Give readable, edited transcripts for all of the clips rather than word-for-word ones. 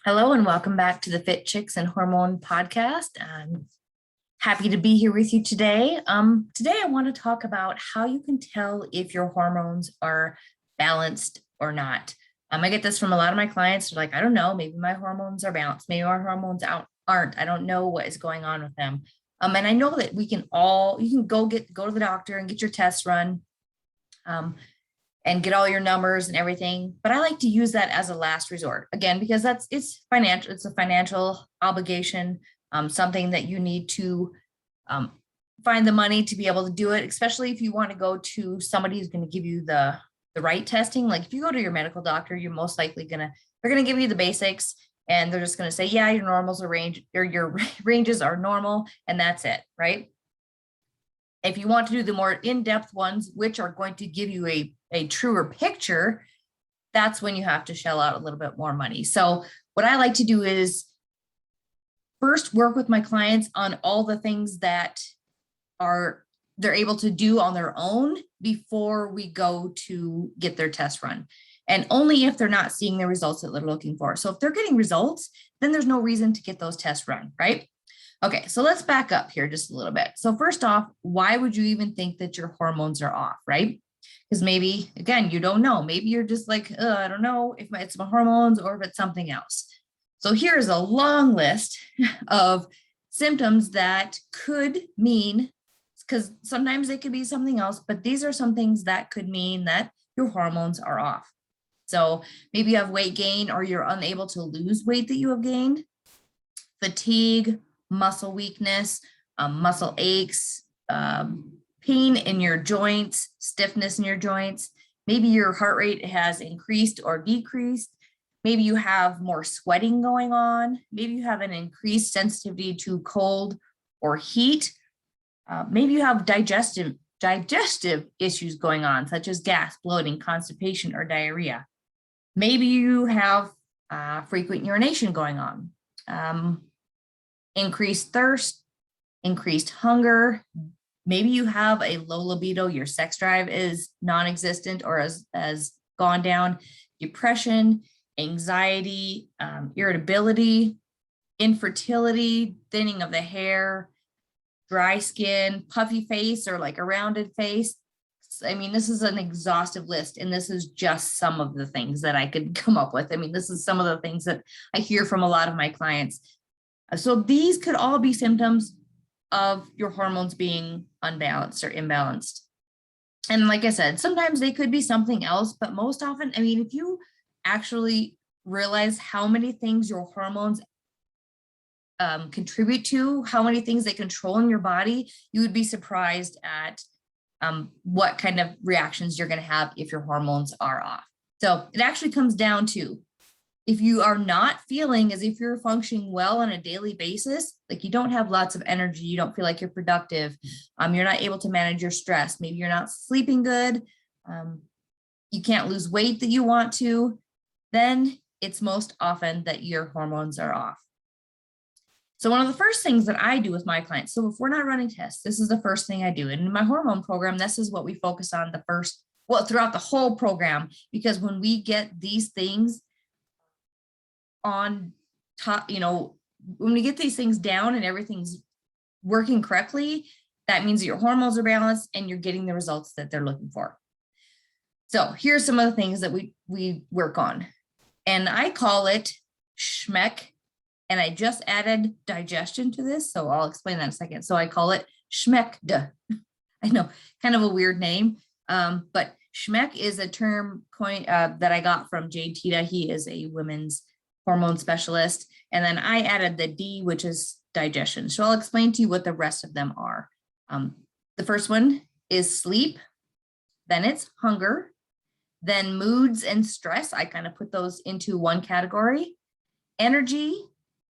Hello and welcome back to the Fit Chicks and Hormone podcast. I'm happy to be here with you today. Today I want to talk about how you can tell if your hormones are balanced or not. I get this from a lot of my clients. They're like, I don't know, maybe my hormones are balanced, maybe our hormones aren't. I don't know what is going on with them. And I know that you can go to the doctor and get your tests run. And get all your numbers and everything. But I like to use that as a last resort, again, because it's financial. It's a financial obligation, something that you need to find the money to be able to do it, especially if you want to go to somebody who's going to give you the right testing. Like if you go to your medical doctor, you're most likely they're going to give you the basics, and they're just going to say, yeah, your normals are your ranges are normal, and that's it, right? If you want to do the more in-depth ones, which are going to give you a truer picture, that's when you have to shell out a little bit more money. So what I like to do is first work with my clients on all the things that they're able to do on their own before we go to get their test run. And only if they're not seeing the results that they're looking for. So if they're getting results, then there's no reason to get those tests run, right? Okay, so let's back up here just a little bit. So first off, why would you even think that your hormones are off, right? Because maybe, again, you don't know. Maybe you're just like, I don't know if it's my hormones or if it's something else. So here's a long list of symptoms that could mean, because sometimes they could be something else, but these are some things that could mean that your hormones are off. So maybe you have weight gain or you're unable to lose weight that you have gained, fatigue, muscle weakness, muscle aches, pain in your joints, stiffness in your joints. Maybe your heart rate has increased or decreased. Maybe you have more sweating going on. Maybe you have an increased sensitivity to cold or heat. Maybe you have digestive issues going on, such as gas, bloating, constipation, or diarrhea. Maybe you have frequent urination going on. Increased thirst, increased hunger. Maybe you have a low libido, your sex drive is non-existent or has gone down, depression, anxiety, irritability, infertility, thinning of the hair, dry skin, puffy face or like a rounded face. I mean, this is an exhaustive list, and this is just some of the things that I could come up with. I mean, this is some of the things that I hear from a lot of my clients. So these could all be symptoms of your hormones being unbalanced or imbalanced. And like I said, sometimes they could be something else, but most often, I mean, if you actually realize how many things your hormones contribute to, how many things they control in your body, you would be surprised at what kind of reactions you're going to have if your hormones are off. So it actually comes down to, if you are not feeling as if you're functioning well on a daily basis, like you don't have lots of energy, you don't feel like you're productive, you're not able to manage your stress, maybe you're not sleeping good, you can't lose weight that you want to, then it's most often that your hormones are off. So one of the first things that I do with my clients, so if we're not running tests, this is the first thing I do. And in my hormone program, this is what we focus on throughout the whole program, because when we get these things on top, when we get these things down and everything's working correctly, that means that your hormones are balanced and you're getting the results that they're looking for. So here's some of the things that we work on. And I call it SHMEC. And I just added digestion to this, so I'll explain that in a second. So I call it SHMECD. I know, kind of a weird name, but SHMEC is a term that I got from Jade Tita. He is a women's hormone specialist. And then I added the D, which is digestion. So I'll explain to you what the rest of them are. The first one is sleep, then it's hunger, then moods and stress. I kind of put those into one category. Energy,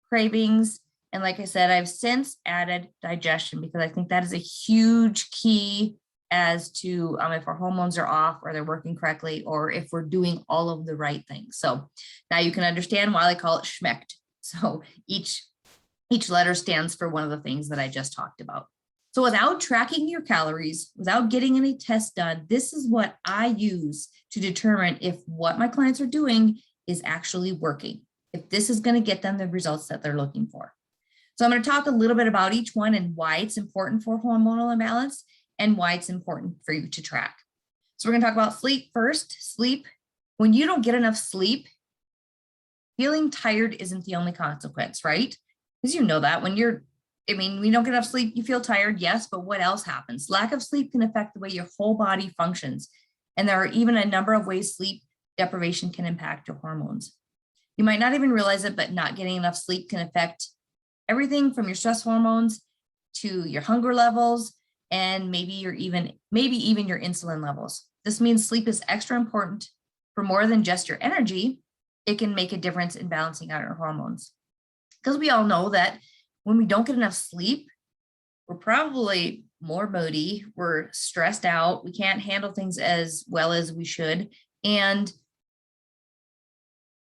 cravings, and like I said, I've since added digestion because I think that is a huge key as to if our hormones are off or they're working correctly, or if we're doing all of the right things. So now you can understand why I call it SHMECD. So each letter stands for one of the things that I just talked about. So without tracking your calories, without getting any tests done, this is what I use to determine if what my clients are doing is actually working. if this is going to get them the results that they're looking for. So I'm going to talk a little bit about each one and why it's important for hormonal imbalance and why it's important for you to track. So we're going to talk about sleep first. Sleep, when you don't get enough sleep, feeling tired isn't the only consequence, right? Because you know that when we don't get enough sleep, you feel tired, yes, but what else happens? Lack of sleep can affect the way your whole body functions. And there are even a number of ways sleep deprivation can impact your hormones. You might not even realize it, but not getting enough sleep can affect everything from your stress hormones to your hunger levels, and maybe even your insulin levels. This means sleep is extra important for more than just your energy. It can make a difference in balancing out our hormones. Because we all know that when we don't get enough sleep, we're probably more moody, we're stressed out, we can't handle things as well as we should, and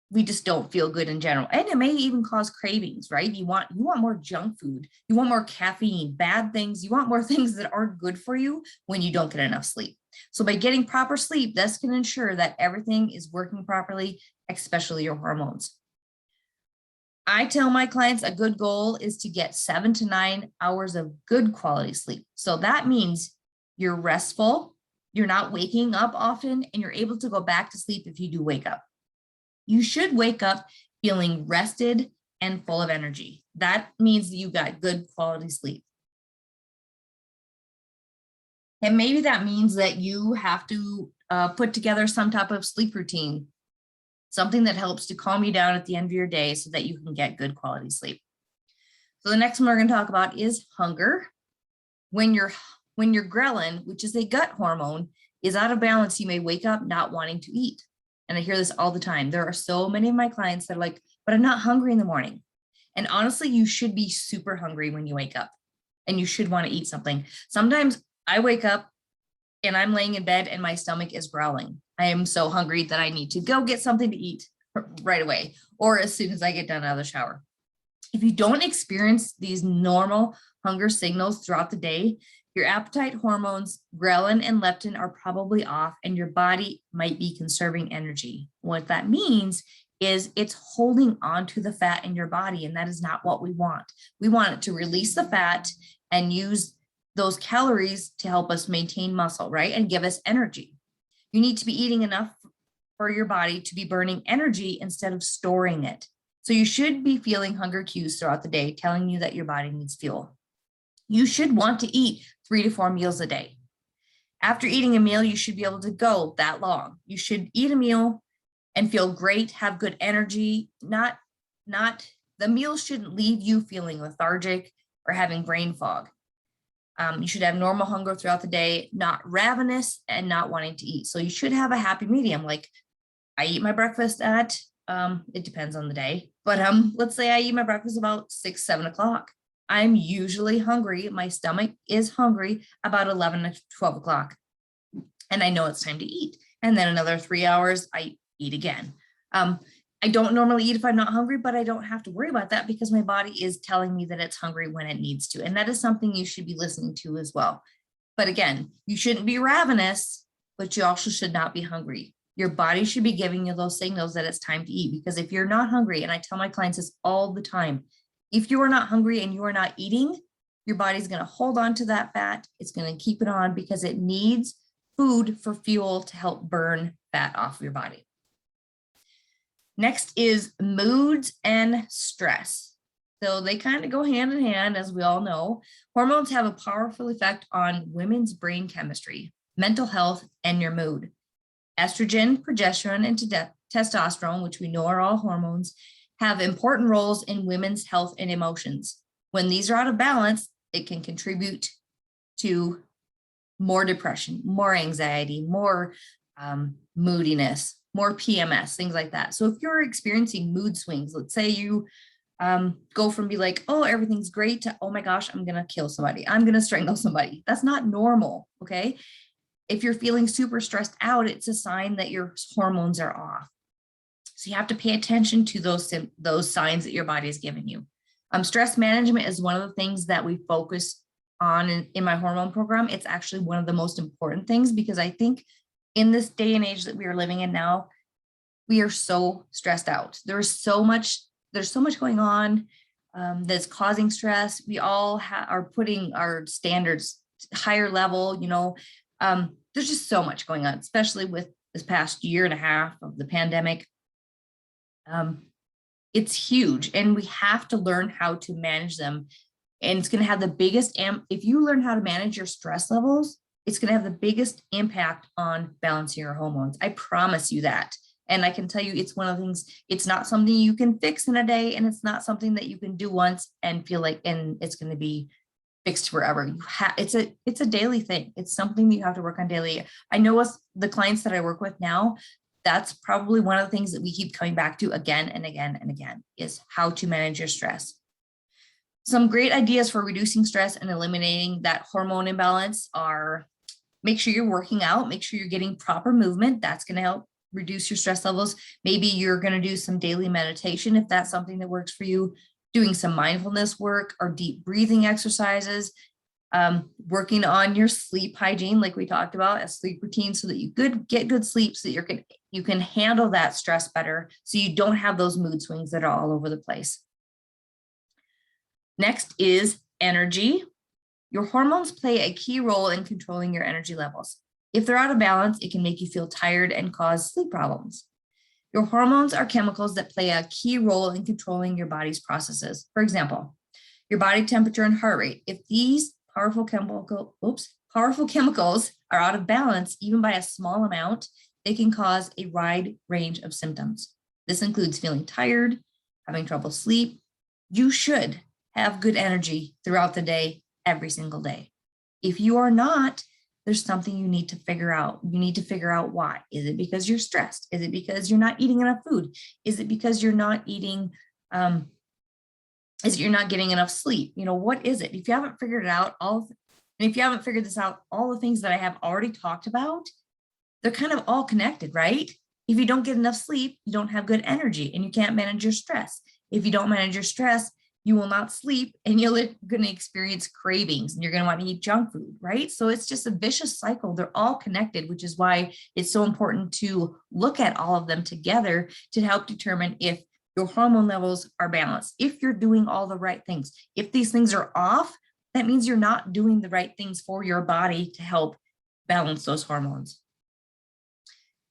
we just don't feel good in general. And it may even cause cravings, right? You want more junk food, you want more caffeine, bad things, you want more things that aren't good for you when you don't get enough sleep. So by getting proper sleep, this can ensure that everything is working properly, especially your hormones. I tell my clients a good goal is to get 7 to 9 hours of good quality sleep. So that means you're restful, you're not waking up often, and you're able to go back to sleep if you do wake up. You should wake up feeling rested and full of energy. That means that you got good quality sleep. And maybe that means that you have to put together some type of sleep routine, something that helps to calm you down at the end of your day so that you can get good quality sleep. So the next one we're going to talk about is hunger. When your ghrelin, which is a gut hormone, is out of balance, you may wake up not wanting to eat. And I hear this all the time. There are so many of my clients that are like, but I'm not hungry in the morning. And honestly, you should be super hungry when you wake up and you should want to eat something. Sometimes I wake up and I'm laying in bed and my stomach is growling. I am so hungry that I need to go get something to eat right away or as soon as I get done out of the shower. If you don't experience these normal hunger signals throughout the day, your appetite hormones, ghrelin and leptin, are probably off and your body might be conserving energy. What that means is it's holding on to the fat in your body, and that is not what we want. We want it to release the fat and use those calories to help us maintain muscle, right? And give us energy. You need to be eating enough for your body to be burning energy instead of storing it. So you should be feeling hunger cues throughout the day, telling you that your body needs fuel. You should want to eat 3 to 4 meals a day. After eating a meal, you should be able to go that long. You should eat a meal and feel great, have good energy. The meal shouldn't leave you feeling lethargic or having brain fog. You should have normal hunger throughout the day, not ravenous and not wanting to eat. So you should have a happy medium. Like I eat my breakfast at, it depends on the day, but let's say I eat my breakfast about 6, 7 o'clock. I'm usually hungry. My stomach is hungry about 11 to 12 o'clock. And I know it's time to eat. And then another 3 hours, I eat again. I don't normally eat if I'm not hungry, but I don't have to worry about that because my body is telling me that it's hungry when it needs to. And that is something you should be listening to as well. But again, you shouldn't be ravenous, but you also should not be hungry. Your body should be giving you those signals that it's time to eat. Because if you're not hungry, and I tell my clients this all the time, if you are not hungry and you are not eating, your body's going to hold on to that fat. It's going to keep it on because it needs food for fuel to help burn fat off your body. Next is moods and stress. So they kind of go hand in hand, as we all know. Hormones have a powerful effect on women's brain chemistry, mental health, and your mood. Estrogen, progesterone, and testosterone, which we know are all hormones, have important roles in women's health and emotions. When these are out of balance, it can contribute to more depression, more anxiety, more moodiness, more PMS, things like that. So if you're experiencing mood swings, let's say you go from be like, oh, everything's great to, oh my gosh, I'm going to kill somebody. I'm going to strangle somebody. That's not normal. Okay. If you're feeling super stressed out, it's a sign that your hormones are off. So you have to pay attention to those signs that your body is giving you. Stress management is one of the things that we focus on in my hormone program. It's actually one of the most important things because I think in this day and age that we are living in now, we are so stressed out. There's so much going on that's causing stress. We all are putting our standards higher level, there's just so much going on, especially with this past year and a half of the pandemic. It's huge, and we have to learn how to manage them. And it's going to have the biggest, if you learn how to manage your stress levels, it's going to have the biggest impact on balancing your hormones. I promise you that. And I can tell you, it's one of the things, it's not something you can fix in a day, and it's not something that you can do once and feel like, and it's going to be fixed forever. It's a daily thing. It's something that you have to work on daily. I know with the clients that I work with now, that's probably one of the things that we keep coming back to again and again and again, is how to manage your stress. Some great ideas for reducing stress and eliminating that hormone imbalance are: make sure you're working out, make sure you're getting proper movement. That's going to help reduce your stress levels. Maybe you're going to do some daily meditation if that's something that works for you, doing some mindfulness work or deep breathing exercises, working on your sleep hygiene, like we talked about, a sleep routine so that you get good sleep, so that you can handle that stress better, so you don't have those mood swings that are all over the place. Next is energy. Your hormones play a key role in controlling your energy levels. If they're out of balance, it can make you feel tired and cause sleep problems. Your hormones are chemicals that play a key role in controlling your body's processes. For example, your body temperature and heart rate. If these powerful chemicals are out of balance, even by a small amount, they can cause a wide range of symptoms. This includes feeling tired, having trouble sleep. You should have good energy throughout the day, every single day. If you are not, there's something you need to figure out. You need to figure out why. Is it because you're stressed? Is it because you're not eating enough food? Is it because you're not eating, is it you're not getting enough sleep? What is it? If you haven't figured it out, and if you haven't figured this out, all the things that I have already talked about, they're kind of all connected, right? If you don't get enough sleep, you don't have good energy and you can't manage your stress. If you don't manage your stress, you will not sleep and you're going to experience cravings and you're going to want to eat junk food, right? So it's just a vicious cycle. They're all connected, which is why it's so important to look at all of them together to help determine if your hormone levels are balanced, if you're doing all the right things. If these things are off, that means you're not doing the right things for your body to help balance those hormones.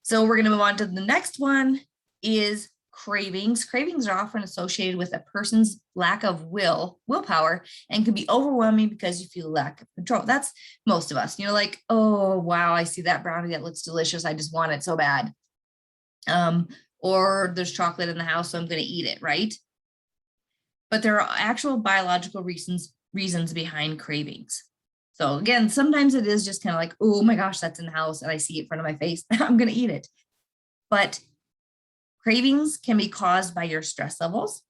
So we're going to move on to the next one is cravings. Cravings are often associated with a person's lack of willpower, and can be overwhelming because you feel lack of control. That's most of us, like, oh, wow, I see that brownie that looks delicious. I just want it so bad. Or there's chocolate in the house, so I'm going to eat it, right? But there are actual biological reasons behind cravings. So again, sometimes it is just kind of like, oh my gosh, that's in the house and I see it in front of my face. I'm going to eat it. But cravings can be caused by your stress levels.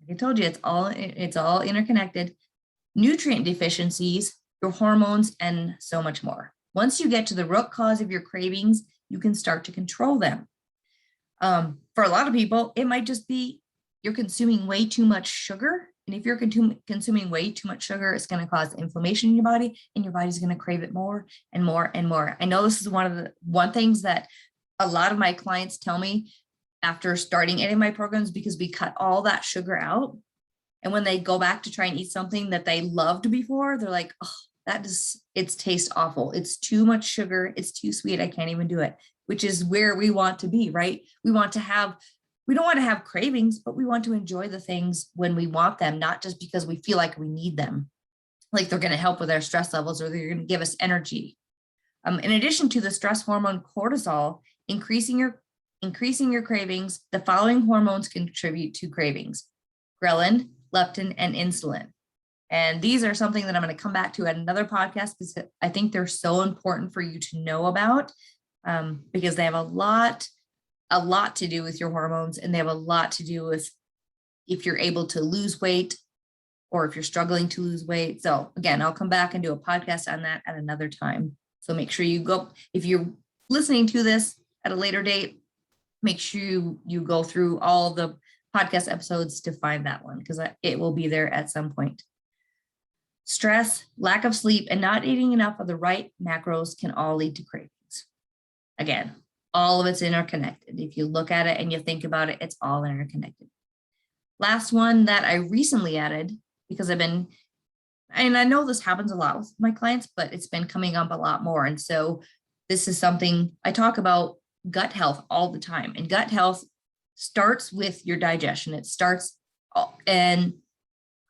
Like I told you, it's all interconnected. Nutrient deficiencies, your hormones, and so much more. Once you get to the root cause of your cravings, you can start to control them. For a lot of people, it might just be you're consuming way too much sugar. And if you're consuming way too much sugar, it's going to cause inflammation in your body, and your body's going to crave it more and more and more. I know this is one things that a lot of my clients tell me after starting any of my programs, because we cut all that sugar out. And when they go back to try and eat something that they loved before, they're like, oh, it tastes awful. It's too much sugar. It's too sweet. I can't even do it, which is where we want to be, right? We don't want to have cravings, but we want to enjoy the things when we want them, not just because we feel like we need them, like they're going to help with our stress levels or they're going to give us energy. In addition to the stress hormone cortisol, increasing your cravings, the following hormones contribute to cravings: ghrelin, leptin, and insulin. And these are something that I'm going to come back to at another podcast, because I think they're so important for you to know about, because they have a lot to do with your hormones, and they have a lot to do with if you're able to lose weight or if you're struggling to lose weight. So again, I'll come back and do a podcast on that at another time. So make sure if you're listening to this at a later date, make sure you go through all the podcast episodes to find that one, because it will be there at some point. Stress, lack of sleep, and not eating enough of the right macros can all lead to cravings. Again, All of it's interconnected. If you look at it and you think about it, it's all interconnected. Last one that I recently added, because and I know this happens a lot with my clients, but it's been coming up a lot more. And so this is something I talk about gut health all the time. And gut health starts with your digestion. It starts, and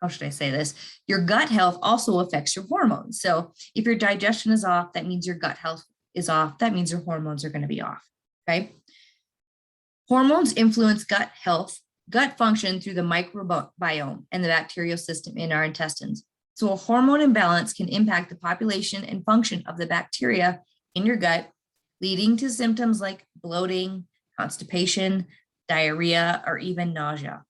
how should I say this? Your gut health also affects your hormones. So if your digestion is off, that means your gut health is off. That means your hormones are going to be off. Okay. Hormones influence gut health, gut function through the microbiome and the bacterial system in our intestines. So a hormone imbalance can impact the population and function of the bacteria in your gut, leading to symptoms like bloating, constipation, diarrhea, or even nausea.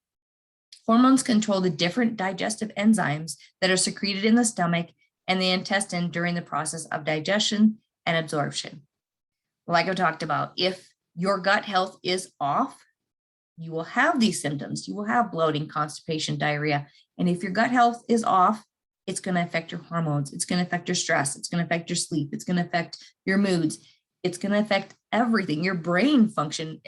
Hormones control the different digestive enzymes that are secreted in the stomach and the intestine during the process of digestion and absorption. Like I talked about, if your gut health is off, you will have these symptoms. You will have bloating, constipation, diarrhea. And if your gut health is off, it's going to affect your hormones. It's going to affect your stress. It's going to affect your sleep. It's going to affect your moods. It's going to affect everything, your brain function.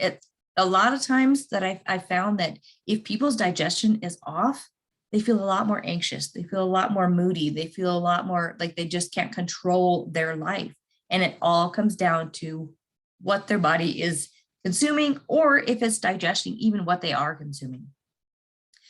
A lot of times that I found that if people's digestion is off, they feel a lot more anxious. They feel a lot more moody. They feel a lot more like they just can't control their life. And it all comes down to what their body is consuming, or if it's digesting even what they are consuming.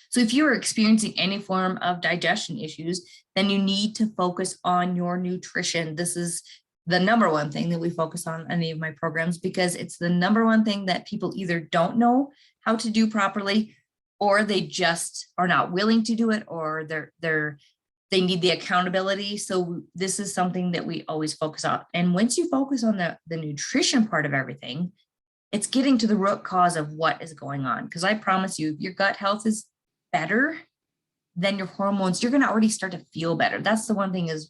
So if you are experiencing any form of digestion issues, then you need to focus on your nutrition. This is the number one thing that we focus on any of my programs, because it's the number one thing that people either don't know how to do properly, or they just are not willing to do it, or they need the accountability. So this is something that we always focus on. And once you focus on the nutrition part of everything, it's getting to the root cause of what is going on. Because I promise you, if your gut health is better, then your hormones, you're going to already start to feel better. That's the one thing is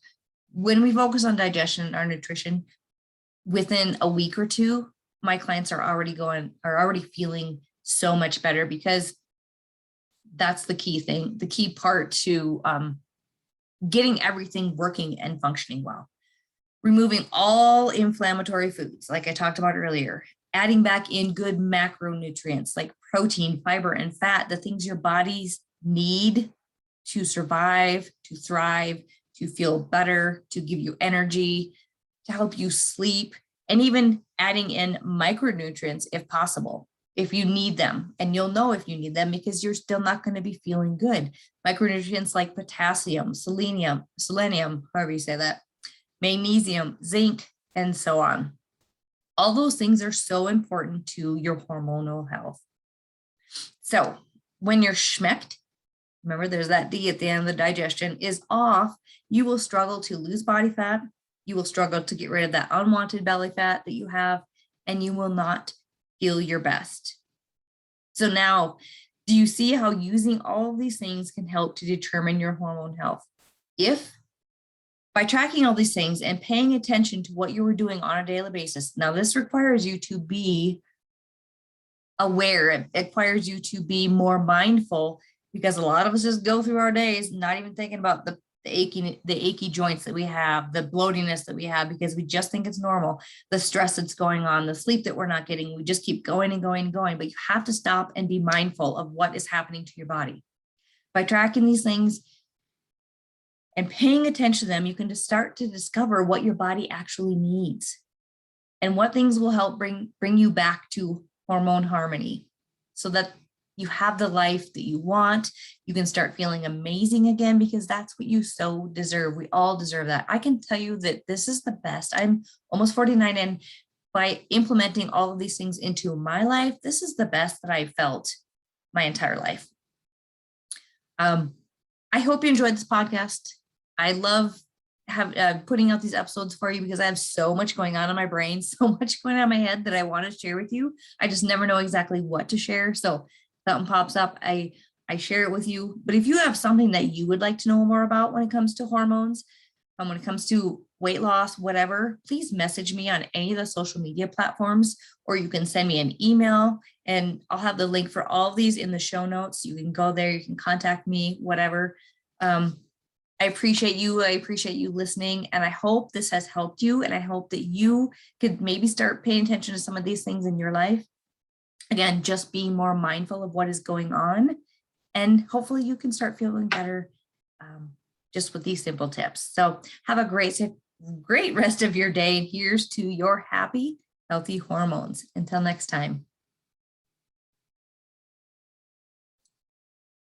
when we focus on digestion and our nutrition, within a week or two, my clients are already feeling so much better, because that's the key thing, the key part to getting everything working and functioning well. Removing all inflammatory foods, like I talked about earlier, adding back in good macronutrients like protein, fiber, and fat, the things your bodies need to survive, to thrive, to feel better, to give you energy, to help you sleep, and even adding in micronutrients if possible, if you need them. And you'll know if you need them because you're still not going to be feeling good. Micronutrients like potassium, selenium, however you say that, magnesium, zinc, and so on. All those things are so important to your hormonal health. So when you're schmecked, remember there's that D at the end of the digestion, is off, you will struggle to lose body fat. You will struggle to get rid of that unwanted belly fat that you have, and you will not feel your best. So now, do you see how using all of these things can help to determine your hormone health? If by tracking all these things and paying attention to what you were doing on a daily basis, now this requires you to be aware. It requires you to be more mindful, because a lot of us just go through our days not even thinking about the achy joints that we have, the bloatiness that we have, because we just think it's normal, the stress that's going on, the sleep that we're not getting. We just keep going and going and going, but you have to stop and be mindful of what is happening to your body. By tracking these things and paying attention to them, you can just start to discover what your body actually needs and what things will help bring you back to hormone harmony, so that you have the life that you want. You can start feeling amazing again, because that's what you so deserve. We all deserve that. I can tell you that this is the best. I'm almost 49, and by implementing all of these things into my life, this is the best that I've felt my entire life. I hope you enjoyed this podcast. I love putting out these episodes for you, because I have so much going on in my brain, so much going on in my head that I want to share with you. I just never know exactly what to share. So something pops up, I share it with you. But if you have something that you would like to know more about when it comes to hormones, when it comes to weight loss, whatever, please message me on any of the social media platforms, or you can send me an email, and I'll have the link for all of these in the show notes. You can go there, you can contact me, whatever. I appreciate you. I appreciate you listening. And I hope this has helped you. And I hope that you could maybe start paying attention to some of these things in your life. Again, just being more mindful of what is going on. And hopefully you can start feeling better just with these simple tips. So have a great rest of your day. Here's to your happy, healthy hormones. Until next time.